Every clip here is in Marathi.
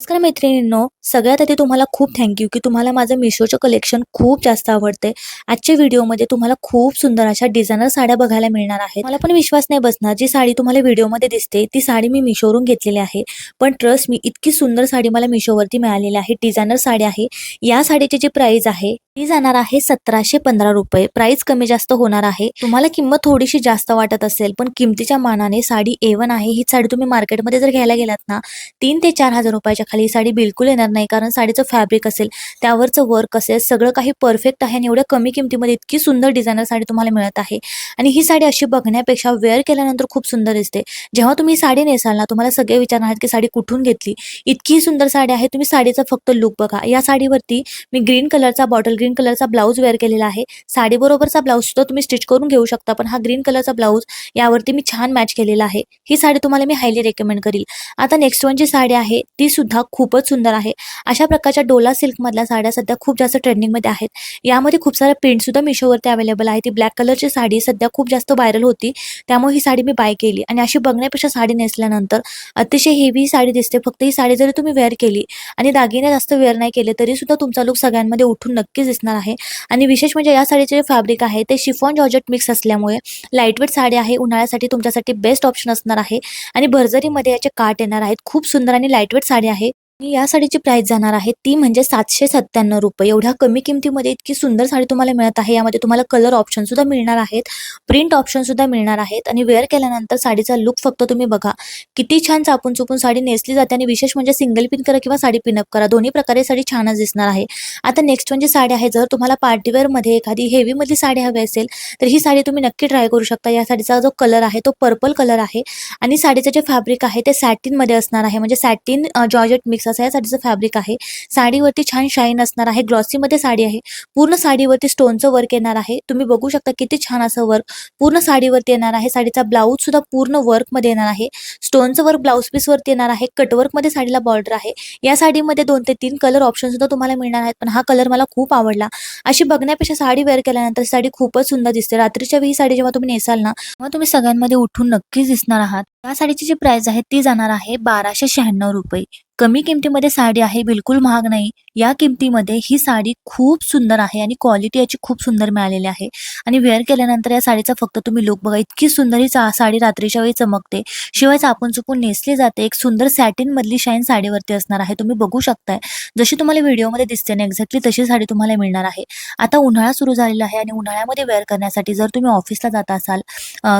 नमस्कार मैत्रिणींनो, सगळ्यात आधी तुम्हाला खूप थँक्यू की तुम्हाला माझं मिशोचं कलेक्शन खूप जास्त आवडते. आजच्या व्हिडिओमध्ये तुम्हाला खूप सुंदर अशा डिझायनर साड्या बघायला मिळणार आहेत. मला पण विश्वास नाही बसणार, जी साडी तुम्हाला व्हिडिओमध्ये दिसते ती साडी मी मिशोवरून घेतलेली आहे. पण ट्रस्ट मी, इतकी सुंदर साडी मला मिशोवरती मिळालेली आहे. डिझायनर साडी आहे. या साडीची जी प्राइस आहे ती जाणार आहे 1715 रुपये. प्राइस कमी जास्त होणार आहे. तुम्हाला किंमत थोडीशी जास्त वाटत असेल, पण किमतीच्या मानाने साडी A1 आहे. ही साडी तुम्ही मार्केटमध्ये जर घ्यायला गेलात ना, 3 ते 4,000 रुपयाच्या खाली साडी बिलकुल येणार नाही. कारण साडीचं फॅब्रिक असेल, त्यावरचं वर्क असेल, सगळं काही परफेक्ट आहे आणि एवढ्या कमी किमतीमध्ये इतकी सुंदर डिझायनर साडी तुम्हाला मिळत आहे. आणि ही साडी अशी बघण्यापेक्षा वेअर केल्यानंतर खूप सुंदर दिसते. जेव्हा तुम्ही ही साडी नेसाल ना, तुम्हाला सगळे विचारणार आहेत की साडी कुठून घेतली. इतकी सुंदर साडी आहे. तुम्ही साडीचा फक्त लुक बघा. या साडीवरती मी ग्रीन कलरचा, बॉटल ग्रीन कलरचा ब्लाऊज वेअर केलेला आहे. साडीबरोबरचा ब्लाऊज सुद्धा तुम्ही स्टिच करून घेऊ शकता, पण हा ग्रीन कलरचा ब्लाऊज यावरती मी छान मॅच केलेला आहे. ही साडी तुम्हाला मी हायली रेकमेंड करील. आता नेक्स्ट वन जी साडी आहे ती सुद्धा खूपच सुंदर आहे. अशा प्रकारच्या डोला सिल्क मधल्या साड्या सध्या खूप जास्त ट्रेंडिंगमध्ये आहेत. यामध्ये खूप साऱ्या प्रिंट सुद्धा मिशोवरती अवेलेबल आहे. ती ब्लॅक कलरची साडी सध्या खूप जास्त व्हायरल होती, त्यामुळे ही साडी मी बाय केली. आणि अशी बघण्यापेक्षा साडी नेसल्यानंतर अतिशय हेवी साडी दिसते. फक्त ही साडी जरी तुम्ही वेअर केली आणि दागिने जास्त वेअर नाही केले तरी सुद्धा तुमचा लुक सगळ्यांमध्ये उठून नक्कीच दिसणार आहे. आणि विशेष म्हणजे या साडीचे जे फॅब्रिक आहे ते शिफॉन जॉर्जेट मिक्स असल्यामुळे लाईटवेट साडी आहे. उन्हाळ्यासाठी तुमच्यासाठी बेस्ट ऑप्शन असणार आहे. आणि भरजरीमध्ये याचे काठ येणार आहेत. खूप सुंदर आणि लाईटवेट साडी आहे. आणि या साडीची प्राइस जाणार आहे ती म्हणजे 797 रुपये. एवढ्या कमी किमतीमध्ये इतकी सुंदर साडी तुम्हाला मिळत आहे. यामध्ये तुम्हाला कलर ऑप्शन सुद्धा मिळणार आहेत, प्रिंट ऑप्शन सुद्धा मिळणार आहेत. आणि वेअर केल्यानंतर साडीचा लुक फक्त तुम्ही बघा, किती छान चापून चुपून साडी नेसली जाते. आणि विशेष म्हणजे सिंगल पिन करा किंवा साडी पिनअप करा, दोन्ही प्रकारे साडी छानच दिसणार आहे. आता नेक्स्ट म्हणजे साडी आहे. जर तुम्हाला पार्टीवेअर मध्ये एखादी हेवी मधली साडी हवी असेल तर ही साडी तुम्ही नक्की ट्राय करू शकता. या साडीचा जो कलर आहे तो पर्पल कलर आहे. आणि साडीचं जे फॅब्रिक आहे ते सॅटिन मध्ये असणार आहे. म्हणजे सॅटिन जॉर्जेट मिक्स असं या साडीचं फॅब्रिक आहे. साडीवरती छान शाईन असणार आहे. ग्लॉसी मध्ये साडी आहे. पूर्ण साडीवरती स्टोनचं वर्क येणार आहे. तुम्ही बघू शकता किती छान असं वर्क पूर्ण साडीवरती येणार आहे. साडीचा ब्लाऊज सुद्धा पूर्ण वर्क मध्ये येणार आहे. स्टोनचं वर्क ब्लाऊज पीस वरती येणार आहे. कटवर्क मध्ये साडीला बॉर्डर आहे. या साडीमध्ये 2 ते 3 कलर ऑप्शन सुद्धा तुम्हाला मिळणार आहेत, पण हा कलर मला खूप आवडला. अशी बघण्यापेक्षा साडी वेअर केल्यानंतर साडी खूपच सुंदर दिसते. रात्रीच्या वेळी साडी जेव्हा तुम्ही नेसाल ना, तेव्हा तुम्ही सगळ्यांमध्ये उठून नक्कीच दिसणार आहात. या साडीची जी प्राइस आहे ती जाणार आहे 1296 रुपये. कमी किमतीमध्ये साडी आहे, बिलकुल महाग नाही. या किमतीमध्ये ही साडी खूप सुंदर आहे आणि क्वालिटी याची खूप सुंदर मिळालेली आहे. आणि वेअर केल्यानंतर या साडीचा फक्त तुम्ही लुक बघा, इतकी सुंदर ही साडी रात्रीच्या वेळी चमकते. शिवाय चापून चुपून नेसली जाते. एक सुंदर सॅटिन मधली शाईन साडीवरती असणार आहे. तुम्ही बघू शकताय, जशी तुम्हाला व्हिडिओमध्ये दिसते ना एक्झॅक्टली तशी साडी तुम्हाला मिळणार आहे. आता उन्हाळा सुरू झालेला आहे आणि उन्हाळ्यामध्ये वेअर करण्यासाठी जर तुम्ही ऑफिसला जात असाल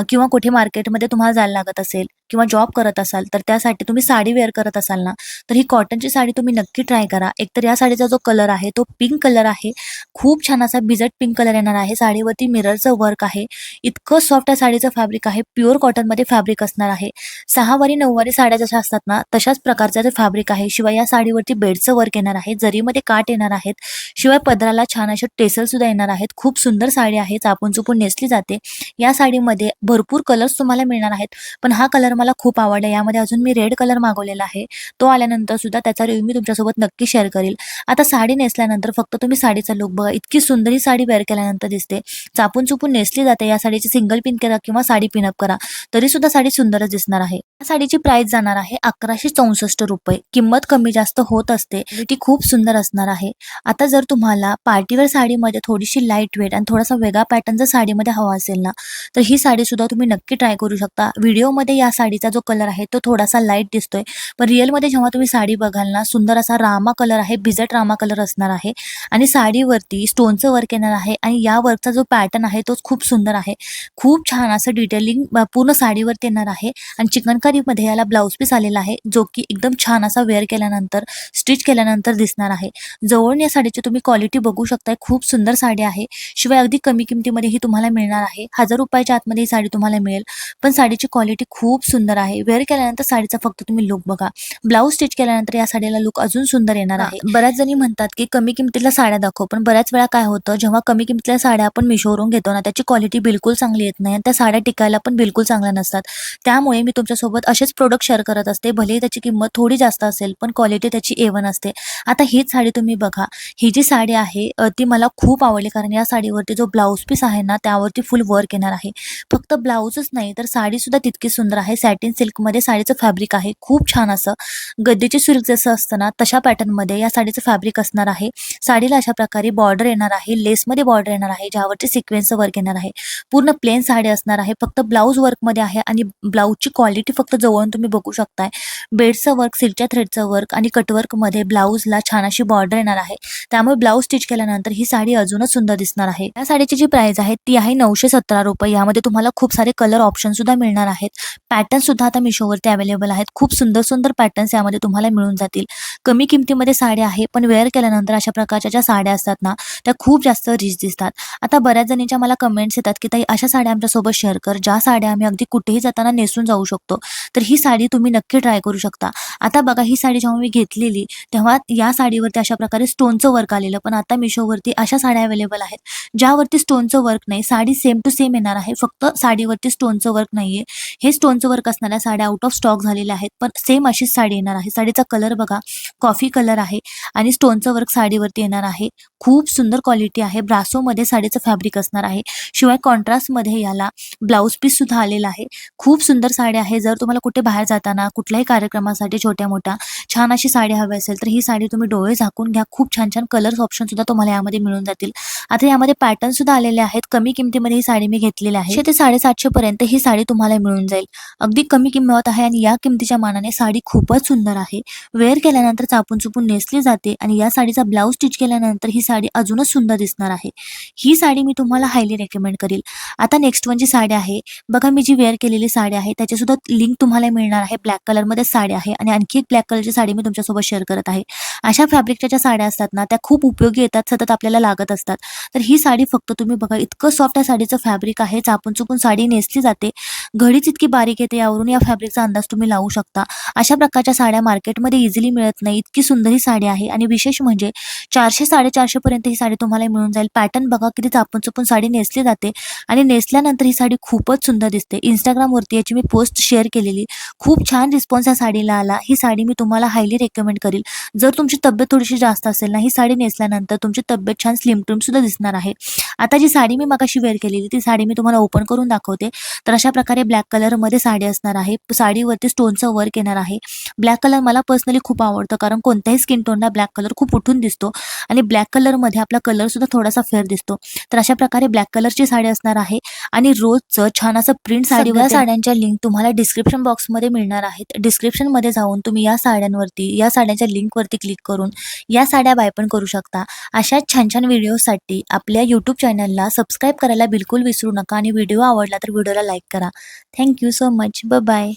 किंवा कुठे मार्केटमध्ये तुम्हाला जायला लागत असेल किंवा जॉब करत असाल, तर त्यासाठी तुम्ही साडी वेअर करत असाल ना, तर ही कॉटनची साडी तुम्ही नक्की ट्राय करा. एकतर या साडीचा जो कलर आहे तो पिंक कलर आहे. खूप छान असा बिजट पिंक कलर येणार आहे. साडीवरती मिररचं वर्क आहे. इतकं सॉफ्ट या साडीचं फॅब्रिक आहे. प्युअर कॉटनमध्ये फॅब्रिक असणार आहे. 6वारी 9वारी साड्या जशा असतात ना, तशाच प्रकारचं ते फॅब्रिक आहे. शिवाय या साडीवरती बेडचं वर्क येणार आहे. जरीमध्ये काठ येणार आहेत. शिवाय पदराला छान असे टेसल सुद्धा येणार आहेत. खूप सुंदर साडी आहे. चापून चुपून नेसली जाते. या साडीमध्ये भरपूर कलर्स तुम्हाला मिळणार आहेत, पण हा कलर मला खूप आवडला. यामध्ये अजून मी रेड कलर मागवलेला आहे. तो आल्यानंतर सुद्धा त्याचा रिव्ह्यू मी तुमच्यासोबत नक्की शेअर करेल. आता साडी नेसल्यानंतर फक्त तुम्ही साडीचा लुक बघा, इतकी सुंदर ही साडी वेअर केल्यानंतर दिसते. चापून चुपून नेसली जाते. या साडीची सिंगल पिन करा किंवा साडी पिनअप करा, तरी सुद्धा साडी सुंदरच दिसणार आहे. या साडीची प्राइस जाणार आहे 1164 रुपये. किंमत कमी जास्त होत असते. ती खूप सुंदर असणार आहे. आता जर तुम्हाला पार्टीवेअर साडीमध्ये थोडीशी लाईट वेट आणि थोडासा वेगळा पॅटर्न जर साडीमध्ये हवा असेल ना, तर ही साडी सुद्धा तुम्ही नक्की ट्राय करू शकता. व्हिडिओमध्ये या साडीचा जो कलर आहे तो थोडासा लाईट दिसतोय, पण रिअलमध्ये जेव्हा तुम्ही साडी बघाल ना, सुंदर असा रामा कलर आहे. बिजट रामा कलर असणार आहे. आणि साडीवरती स्टोनचं वर्क येणार आहे. आणि या वर्कचा जो पॅटर्न आहे तोच खूप सुंदर आहे. खूप छान असं डिटेलिंग पूर्ण साडीवरती येणार आहे. आणि चिकनकारीमध्ये याला ब्लाऊज पीस आलेला आहे, जो की एकदम छान असा वेअर केल्यानंतर स्टिच केल्यानंतर दिसणार आहे. जवळून या साडीची तुम्ही क्वालिटी बघू शकताय. खूप सुंदर साडी आहे. शिवाय अगदी कमी किमतीमध्ये ही तुम्हाला मिळणार आहे. 1000 रुपयाच्या आतमध्ये ही साडी तुम्हाला मिळेल, पण साडीची क्वालिटी खूप सुंदर आहे. वेअर केल्यानंतर साडीचा फक्त तुम्ही लुक बघा. ब्लाऊज स्टिच केल्यानंतर या साडीला लुक अजून सुंदर येणार आहे. बऱ्याच जणी म्हणतात की कमी किमतीला साड्या दाखव, पण बऱ्याच वेळा काय होतं, जेव्हा कमी किमतीच्या साड्या आपण मिशोवरून घेतो ना, त्याची क्वालिटी बिलकुल चांगली येत नाही आणि त्या साड्या टिकायला पण बिलकुल चांगल्या नसतात. त्यामुळे मी तुमच्यासोबत असेच प्रोडक्ट शेअर करत असते. भलेही त्याची किंमत थोडी जास्त असेल, पण क्वालिटी त्याची A1 असते. आता हीच साडी तुम्ही बघा. ही जी साडी आहे ती मला खूप आवडली, कारण या साडीवरती जो ब्लाऊज पीस आहे ना, त्यावरती फुल वर्क येणार आहे. फक्त ब्लाऊजच नाही तर साडी सुद्धा तितकी सुंदर आहे. सॅटिन सिल्कमध्ये साडीचं फॅब्रिक आहे. खूप छान असं गद्दीची सिल्क जसं असतं ना तशा पॅटर्नमध्ये या साडीचं फॅब्रिक असणार आहे. साडीला अशा प्रकारे बॉर्डर येणार आहे, लेसमध्ये बॉर्डर येणार आहे, ज्यावरती सिक्वेन्सचं वर्क येणार आहे. पूर्ण प्लेन साडी असणार आहे. फक्त ब्लाऊज वर्कमध्ये आहे आणि ब्लाऊजची क्वालिटी फक्त जवळून तुम्ही बघू शकताय. बेडचं वर्क, सिल्कच्या थ्रेडचं वर्क आणि कटवर्कमध्ये ब्लाऊजला छान अशी बॉर्डर येणार आहे. त्यामुळे ब्लाऊज स्टिच केल्यानंतर ही साडी अजूनच सुंदर दिसणार आहे. या साडीची जी प्राइस आहे ती आहे 917 रुपये. यामध्ये तुम्हाला खूप सारे कलर ऑप्शन सुद्धा मिळणार आहेत. पॅटर्न सुद्धा आता मिशोवरती अवेलेबल आहेत. खूप सुंदर सुंदर पॅटर्न्स यामध्ये तुम्हाला मिळून जातील. कमी किमतीमध्ये साड्या आहे, पण वेअर केल्यानंतर अशा प्रकारच्या ज्या साड्या असतात ना त्या खूप जास्त रिच दिसतात. आता बऱ्याच जणींच्या मला कमेंट्स येतात की ताई अशा साड्या आमच्यासोबत शेअर कर, ज्या साड्या आम्ही अगदी कुठेही जाताना नेसून जाऊ शकतो. तर ही साडी तुम्ही नक्की ट्राय करू शकता. आता बघा, ही साडी जेव्हा मी घेतलेली तेव्हा या साडीवरती अशा प्रकारे स्टोनचं वर्क आलेलं, पण आता मिशोवरती अशा साड्या अवेलेबल आहेत ज्यावरती स्टोनचं वर्क नाही. साडी सेम टू सेम येणार आहे, फक्त साडीवरती स्टोनचं वर्क नाहीये. हे स्टोनचं वर्क असणाऱ्या साड्या आउट ऑफ स्टॉक झालेल्या आहेत, पण सेम अशीच साडी येणार आहे. साडीचा कलर बघा, कॉफी कलर आहे आणि स्टोनचं वर्क साडीवरती येणार आहे. खूप सुंदर क्वालिटी आहे. ब्रासोमध्ये साडीचं फॅब्रिक असणार आहे. शिवाय कॉन्ट्रास्टमध्ये याला ब्लाऊज पीस सुद्धा आलेला आहे. खूप सुंदर साडी आहे. जर तुम्हाला कुठे बाहेर जाताना कुठल्याही कार्यक्रमासाठी छोट्या मोठ्या छान अशी साडी हवी असेल तर ही साडी तुम्ही डोळे झाकून घ्या. खूप छान छान कलर्स ऑप्शन सुद्धा तुम्हाला यामध्ये मिळून जातील. आता यामध्ये पॅटर्न सुद्धा आलेले आहेत. कमी किमतीमध्ये ही साडी मी घेतलेली आहे. 600 ते 750 पर्यंत ही साडी तुम्हाला मिळून जाईल. अगदी कमी किंमत आहे आणि या किमतीच्या मानाने साडी खूपच सुंदर आहे. वेअर केल्यानंतर चापून चुपून नेसली जाते आणि या साडीचा ब्लाऊज स्टिच केल्यानंतर ही साडी अजूनच सुंदर दिसणार आहे. ही साडी मी तुम्हाला हायली रेकमेंड करेल. आता नेक्स्ट वन जी साडी आहे बघा, मी जी वेअर केलेली साडी आहे त्याची सुद्धा लिंक तुम्हाला मिळणार आहे. ब्लॅक कलरमध्ये साडी आहे आणि आणखी एक ब्लॅक कलरची साडी मी तुमच्यासोबत शेअर करत आहे. अशा फॅब्रिकच्या ज्या साड्या असतात ना त्या खूप उपयोगी येतात, सतत आपल्याला लागत असतात. तर ही साडी फक्त तुम्ही बघा, इतकं सॉफ्ट या साडीचं फॅब्रिक आहे. चापून चुपून साडी नेसली जाते. घडीच इतकी बारीक येते, यावरून या फॅब्रिकचा अंदाज तुम्ही लावू शकता. अशा प्रकारच्या साड्या मार्केटमध्ये इझिली मिळत नाही. इतकी सुंदर ही साडी आहे आणि विशेष म्हणजे 400-450 पर्यंत ही साडी तुम्हाला मिळून जाईल. पॅटर्न बघा, किती चापून चुपून साडी नेसली जाते आणि नेसल्यानंतर ही साडी खूपच सुंदर दिसते. इंस्टाग्रामवरती याची मी पोस्ट शेअर केलेली. खूप छान रिस्पॉन्स या साडीला आला. ही साडी मी तुम्हाला हायली रेकमेंड करेल. जर तुमची तब्येत थोडीशी जास्त असेल ना, ही साडी नेसल्यानंतर तुमची तब्येत छान स्लिम ट्रिम सुद्धा दिसणार आहे. आता जी साडी मी मगाशी वेअर केलेली ती साडी मी तुम्हाला ओपन करून दाखवते. तर अशा प्रकारे ब्लॅक कलरमध्ये साडी असणार आहे. साडीवरती स्टोनचं वर्क येणार आहे. ब्लॅक कलर मला पर्सनली खूप आवडतं, कारण कोणत्याही स्किन टोनला ब्लॅक कलर खूप उठून दिसतो आणि ब्लॅक कलरमध्ये आपला कलर सुद्धा थोडासा फेअर दिसतो. तर अशा प्रकारे ब्लॅक कलरची साडी असणार आहे आणि रोजचं छान असं प्रिंट साडीवर साड्यांच्या लिंक तुम्हाला डिस्क्रिप्शन बॉक्समध्ये मिळणार आहेत. डिस्क्रिप्शनमध्ये जाऊन तुम्ही या साड्यांवरती, या साड्यांच्या लिंकवरती क्लिक करून या साड्या बाय पण करू शकता. अशाच छान छान व्हिडिओसाठी आपल्या यूट्यूब चॅनलला सबस्क्राईब करायला बिलकुल विसरू नका आणि व्हिडिओ आवडला तर व्हिडिओला लाईक करा. Thank you so much. बाय.